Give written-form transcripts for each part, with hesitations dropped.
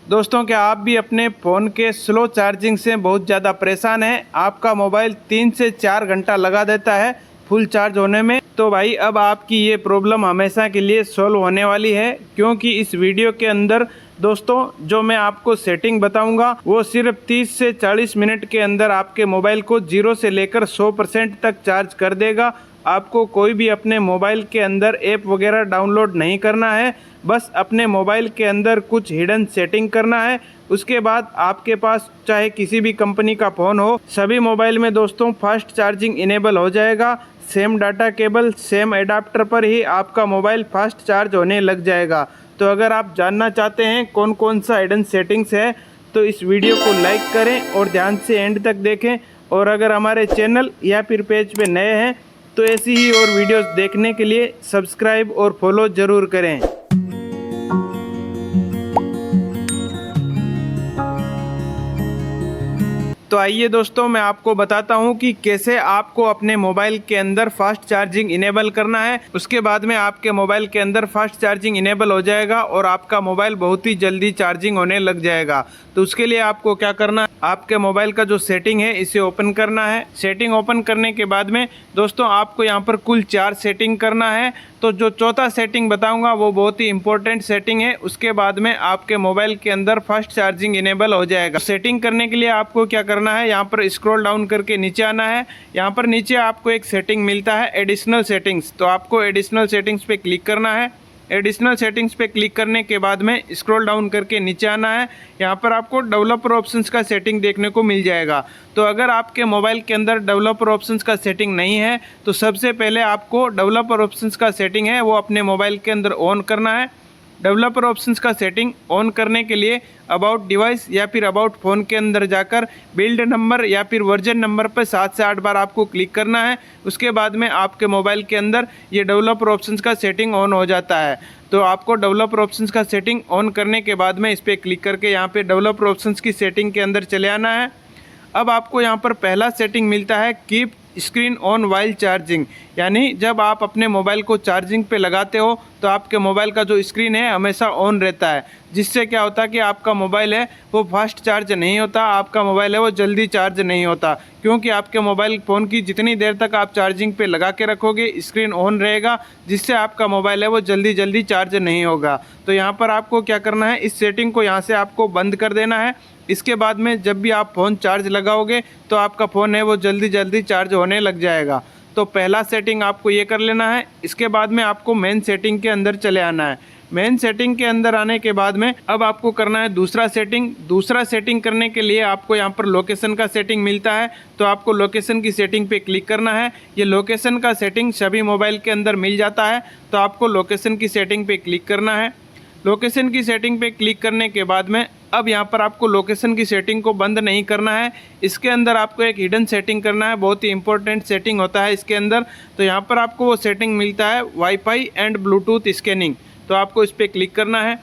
दोस्तों, क्या आप भी अपने फ़ोन के स्लो चार्जिंग से बहुत ज़्यादा परेशान हैं? आपका मोबाइल 3 से 4 घंटा लगा देता है फुल चार्ज होने में। तो भाई अब आपकी ये प्रॉब्लम हमेशा के लिए सॉल्व होने वाली है, क्योंकि इस वीडियो के अंदर दोस्तों जो मैं आपको सेटिंग बताऊंगा वो सिर्फ 30 से 40 मिनट के अंदर आपके मोबाइल को 0 से लेकर 100% तक चार्ज कर देगा। आपको कोई भी अपने मोबाइल के अंदर ऐप वगैरह डाउनलोड नहीं करना है, बस अपने मोबाइल के अंदर कुछ हिडन सेटिंग करना है। उसके बाद आपके पास चाहे किसी भी कंपनी का फ़ोन हो, सभी मोबाइल में दोस्तों फास्ट चार्जिंग इनेबल हो जाएगा। Same data cable, same adapter पर ही आपका मोबाइल फास्ट चार्ज होने लग जाएगा। तो अगर आप जानना चाहते हैं कौन कौन सा हिडन सेटिंग्स है तो इस वीडियो को लाइक करें और ध्यान से एंड तक देखें। और अगर हमारे चैनल या फिर पेज पे नए हैं तो ऐसी ही और वीडियोस देखने के लिए सब्सक्राइब और फॉलो ज़रूर करें। तो आइए दोस्तों, मैं आपको बताता हूं कि कैसे आपको अपने मोबाइल के अंदर फास्ट चार्जिंग इनेबल करना है। उसके बाद में आपके मोबाइल के अंदर फास्ट चार्जिंग इनेबल हो जाएगा और आपका मोबाइल बहुत ही जल्दी चार्जिंग होने लग जाएगा। तो उसके लिए आपको क्या करना है, आपके मोबाइल का जो सेटिंग है इसे ओपन करना है। सेटिंग ओपन करने के बाद में दोस्तों आपको यहाँ पर कुल 4 सेटिंग करना है। तो जो चौथा सेटिंग बताऊंगा वो बहुत ही इंपॉर्टेंट सेटिंग है। उसके बाद में आपके मोबाइल के अंदर फास्ट चार्जिंग इनेबल हो जाएगा। सेटिंग करने के लिए आपको क्या करना है, यहाँ पर स्क्रॉल डाउन करके नीचे आना है। यहाँ पर नीचे आपको एक सेटिंग मिलता है एडिशनल सेटिंग्स, तो आपको एडिशनल सेटिंग्स पे क्लिक करना है। एडिशनल सेटिंग्स पे क्लिक करने के बाद में स्क्रॉल डाउन करके नीचे आना है। यहाँ पर आपको डेवलपर ऑप्शंस का सेटिंग देखने को मिल जाएगा। तो अगर आपके मोबाइल के अंदर डेवलपर ऑप्शंस का सेटिंग नहीं है तो सबसे पहले आपको डेवलपर ऑप्शंस का सेटिंग है वो अपने मोबाइल के अंदर ऑन करना है। डेवलपर ऑप्शंस का सेटिंग ऑन करने के लिए अबाउट डिवाइस या फिर अबाउट फ़ोन के अंदर जाकर बिल्ड नंबर या फिर वर्जन नंबर पर 7 से 8 बार आपको क्लिक करना है। उसके बाद में आपके मोबाइल के अंदर ये डेवलपर ऑप्शंस का सेटिंग ऑन हो जाता है। तो आपको डेवलपर ऑप्शंस का सेटिंग ऑन करने के बाद में इस पर क्लिक करके यहाँ पे डेवलपर ऑप्शंस की सेटिंग के अंदर चले आना है। अब आपको यहाँ पर पहला सेटिंग मिलता है keep screen on while charging, यानी जब आप अपने मोबाइल को चार्जिंग पे लगाते हो तो आपके मोबाइल का जो स्क्रीन है हमेशा ऑन रहता है, जिससे क्या होता है कि आपका मोबाइल है वो फास्ट चार्ज नहीं होता, आपका मोबाइल है वो जल्दी चार्ज नहीं होता। क्योंकि आपके मोबाइल फ़ोन की जितनी देर तक आप चार्जिंग पे लगा के रखोगे स्क्रीन ऑन रहेगा, जिससे आपका मोबाइल है वो जल्दी चार्ज नहीं होगा। तो यहाँ पर आपको क्या करना है, इस सेटिंग को यहाँ से आपको बंद कर देना है। इसके बाद में जब भी आप फ़ोन चार्ज लगाओगे तो आपका फ़ोन है वो जल्दी चार्ज होने लग जाएगा। तो पहला सेटिंग आपको ये कर लेना है। इसके बाद में आपको मेन सेटिंग के अंदर चले आना है। मेन सेटिंग के अंदर आने के बाद में अब आपको करना है दूसरा सेटिंग। दूसरा सेटिंग करने के लिए आपको यहाँ पर लोकेशन का सेटिंग मिलता है, तो आपको लोकेशन की सेटिंग पे क्लिक करना है। ये लोकेशन का सेटिंग सभी मोबाइल के अंदर मिल जाता है, तो आपको लोकेशन की सेटिंग पे क्लिक करना है। लोकेशन की सेटिंग पे क्लिक करने के बाद में अब यहाँ पर आपको लोकेशन की सेटिंग को बंद नहीं करना है, इसके अंदर आपको एक हिडन सेटिंग करना है। बहुत ही इंपॉर्टेंट सेटिंग होता है इसके अंदर। तो यहाँ पर आपको वो सेटिंग मिलता है वाईफाई एंड ब्लूटूथ स्कैनिंग, तो आपको इस पर क्लिक करना है।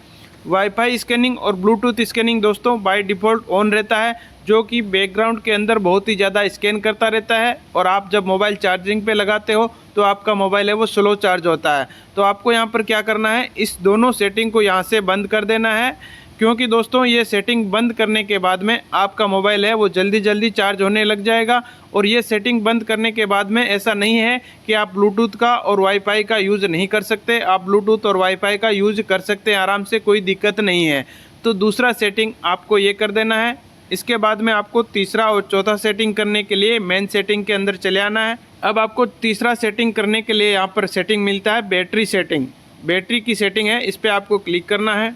वाईफाई स्कैनिंग और ब्लूटूथ स्कैनिंग दोस्तों बाय डिफ़ॉल्ट ऑन रहता है, जो कि बैकग्राउंड के अंदर बहुत ही ज़्यादा स्कैन करता रहता है। और आप जब मोबाइल चार्जिंग पे लगाते हो तो आपका मोबाइल है वो स्लो चार्ज होता है। तो आपको यहाँ पर क्या करना है, इस दोनों सेटिंग को यहाँ से बंद कर देना है, क्योंकि दोस्तों ये सेटिंग बंद करने के बाद में आपका मोबाइल है वो जल्दी चार्ज होने लग जाएगा। और ये सेटिंग बंद करने के बाद में ऐसा नहीं है कि आप ब्लूटूथ का और वाईफाई का यूज़ नहीं कर सकते, आप ब्लूटूथ और वाईफाई का यूज़ कर सकते हैं आराम से, कोई दिक्कत नहीं है। तो दूसरा सेटिंग आपको ये कर देना है। इसके बाद में आपको तीसरा और चौथा सेटिंग करने के लिए मेन सेटिंग के अंदर चले आना है। अब आपको तीसरा सेटिंग करने के लिए यहाँ पर सेटिंग मिलता है बैटरी सेटिंग। बैटरी की सेटिंग है, इस पर आपको क्लिक करना है।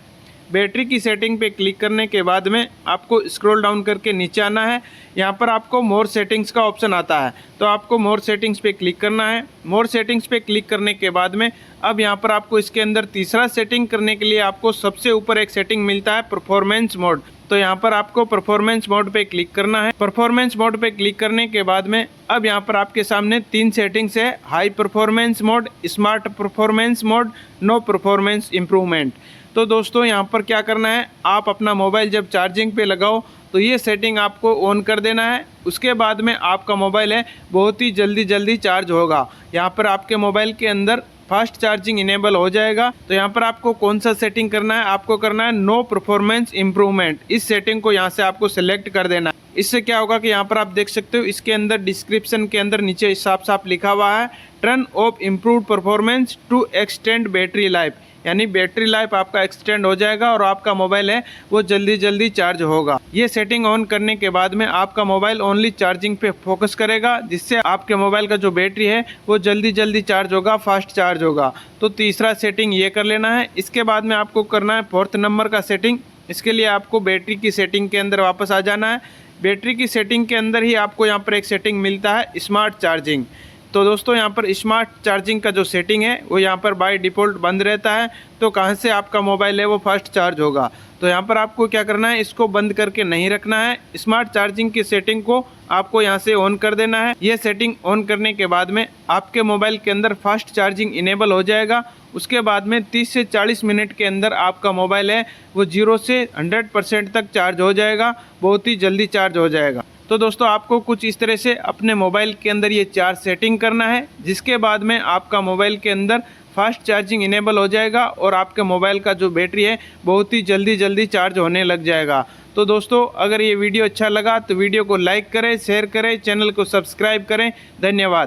बैटरी की सेटिंग पे क्लिक करने के बाद में आपको स्क्रॉल डाउन करके नीचे आना है। यहाँ पर आपको मोर सेटिंग्स का ऑप्शन आता है, तो आपको मोर सेटिंग्स पे क्लिक करना है। मोर सेटिंग्स पे क्लिक करने के बाद में अब यहाँ पर आपको इसके अंदर तीसरा सेटिंग करने के लिए आपको सबसे ऊपर एक सेटिंग मिलता है परफॉर्मेंस मोड, तो यहाँ पर आपको परफॉर्मेंस मोड पे क्लिक करना है। परफॉर्मेंस मोड पे क्लिक करने के बाद में अब यहाँ पर आपके सामने 3 सेटिंग्स है, high performance mode, smart performance mode, no performance improvement. तो दोस्तों यहाँ पर क्या करना है, आप अपना मोबाइल जब चार्जिंग पे लगाओ तो ये सेटिंग आपको ऑन कर देना है। उसके बाद में आपका मोबाइल है बहुत ही जल्दी चार्ज होगा। यहाँ पर आपके मोबाइल के अंदर फास्ट चार्जिंग इनेबल हो जाएगा। तो यहाँ पर आपको कौन सा सेटिंग करना है, आपको करना है नो परफॉर्मेंस इम्प्रूवमेंट। इस सेटिंग को यहाँ से आपको सिलेक्ट कर देना है। इससे क्या होगा कि यहाँ पर आप देख सकते हो इसके अंदर डिस्क्रिप्शन के अंदर नीचे साफ साफ लिखा हुआ है turn off improved performance to extend battery life, यानी बैटरी लाइफ आपका एक्सटेंड हो जाएगा और आपका मोबाइल है वो जल्दी जल्दी चार्ज होगा। ये सेटिंग ऑन करने के बाद में आपका मोबाइल ओनली चार्जिंग पे फोकस करेगा, जिससे आपके मोबाइल का जो बैटरी है वो जल्दी जल्दी चार्ज होगा, फास्ट चार्ज होगा। तो तीसरा सेटिंग ये कर लेना है। इसके बाद में आपको करना है फोर्थ नंबर का सेटिंग। इसके लिए आपको बैटरी की सेटिंग के अंदर वापस आ जाना है। बैटरी की सेटिंग के अंदर ही आपको यहाँ पर एक सेटिंग मिलता है स्मार्ट चार्जिंग। तो दोस्तों यहाँ पर स्मार्ट चार्जिंग का जो सेटिंग है वो यहाँ पर बाय डिफ़ॉल्ट बंद रहता है। तो कहाँ से आपका मोबाइल है वो फास्ट चार्ज होगा। तो यहाँ पर आपको क्या करना है, इसको बंद करके नहीं रखना है। स्मार्ट चार्जिंग की सेटिंग को आपको यहाँ से ऑन कर देना है। ये सेटिंग ऑन करने के बाद में आपके मोबाइल के अंदर फास्ट चार्जिंग इनेबल हो जाएगा। उसके बाद में 30 से 40 मिनट के अंदर आपका मोबाइल है वो 0 से 100% तक चार्ज हो जाएगा, बहुत ही जल्दी चार्ज हो जाएगा। तो दोस्तों आपको कुछ इस तरह से अपने मोबाइल के अंदर ये 4 सेटिंग करना है, जिसके बाद में आपका मोबाइल के अंदर फास्ट चार्जिंग इनेबल हो जाएगा और आपके मोबाइल का जो बैटरी है बहुत ही जल्दी चार्ज होने लग जाएगा। तो दोस्तों अगर ये वीडियो अच्छा लगा तो वीडियो को लाइक करें, शेयर करें, चैनल को सब्सक्राइब करें। धन्यवाद।